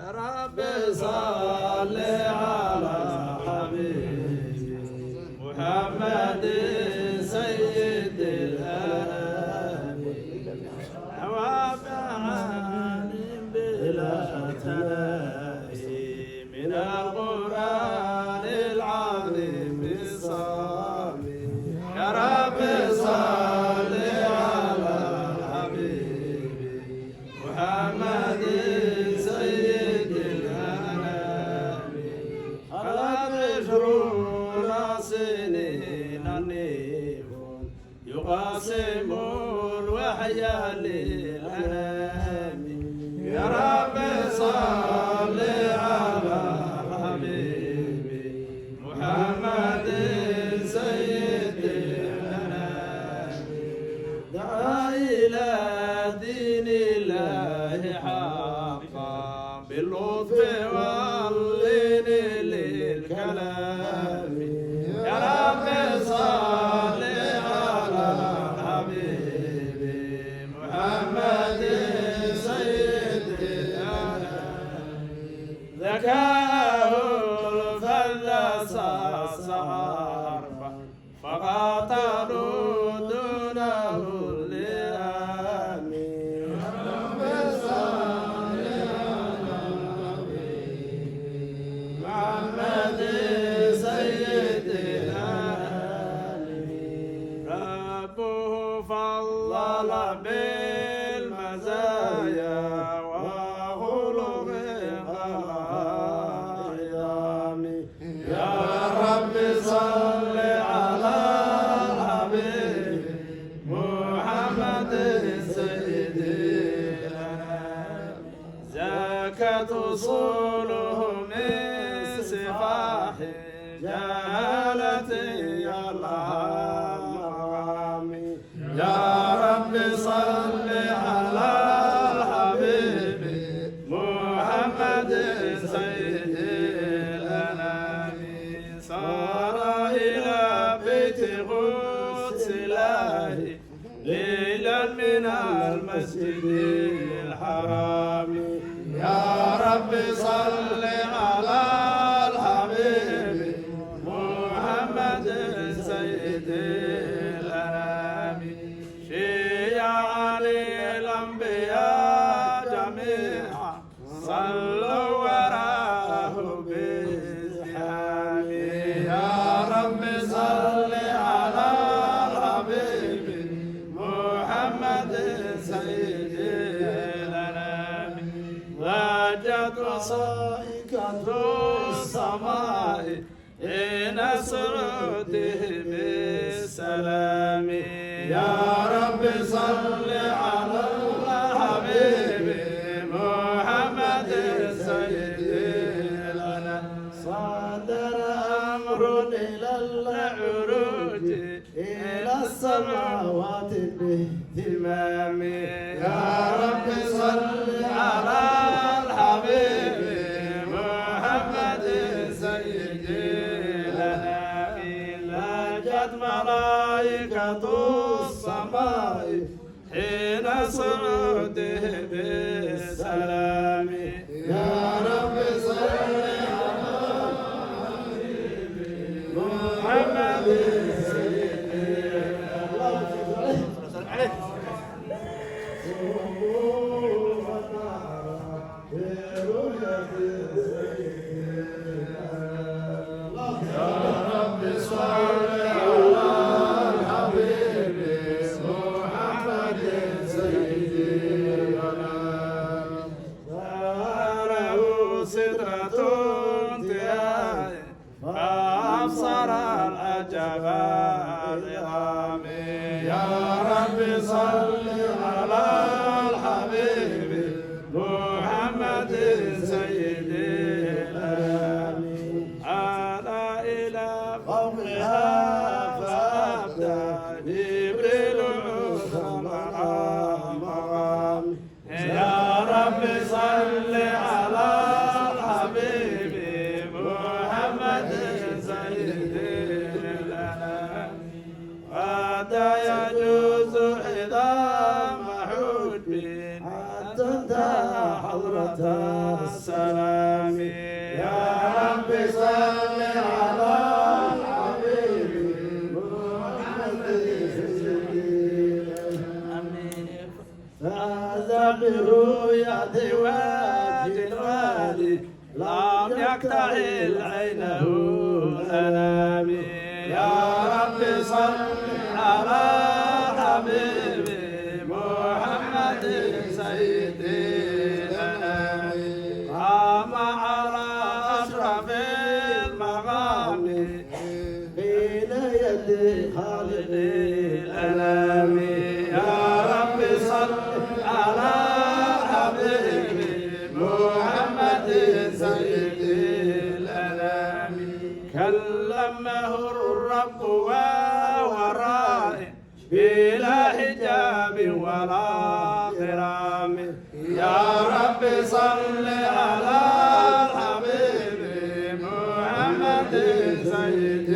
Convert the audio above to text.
رب صل على حبيبي محمد سيد الأنام وبعان بلا تناهي من القرآن العظيم الصامي يا رب صل على حبيبي محمد سيد الأنام خلت شرور سنين النيف يقاسم الوحي للأنام يا رب صل على حبيبي محمد سيد الأنام دعا إلى دين الله حقا باللطف واللين للكلام يا رب صل على حبيبي محمد سيد الأنام ذكاه الفلسفة صحارفة فقاتلوا دونه اللئام يا رب صل على حبيبي محمد سيد العالمين ربه فضل بالمزايا وخلق الأيام يا رب صل على الحبيب محمد سيد الأنام زكت أصوله من سفاح جالت يا الله يا رب صل على الحبيب محمد سيد الأنام صار إلى بيت قدس الله ليلا من المسجد الحرام يا رب صل على الحبيب محمد سيد الأنام شيعا الأنبياء جميعا صلوا وراه بازدحام يا رب صل على الحبيب محمد سيد الأنام ضجت صائقة السماء حين سرته بالسلام يا رب صل على الحبيب محمد سيد الأنام صدر أمر إلى العروج إلى السماوات باهتمام يا رب صل على الحبيب محمد سيد الأنام لجت ملائكة السماء حين صعوده بالسلام يا رب صل على محمد سيد الأنام فأبصر العجب العظام يا رب صل على الحبيب محمد سيد الأنام أنا إلى فوقها فأبدأ جبريل مقام يا رب صل على الحبيب محمد سيد الأنام قد يجوز إذا محود حتى انتهى حضرة السلام وجلوالي لم يكتحل عينه أنامي يا رب صل على حبيبي محمد سيد الأنام قام على أشرف المقام بين يدي خالق الأنام يا رب صل على حبيبي محمد سيد الأنام كلمه الرب وهو رائع بلا حجاب ولا غرام يا رب صل على حبيبي محمد سيد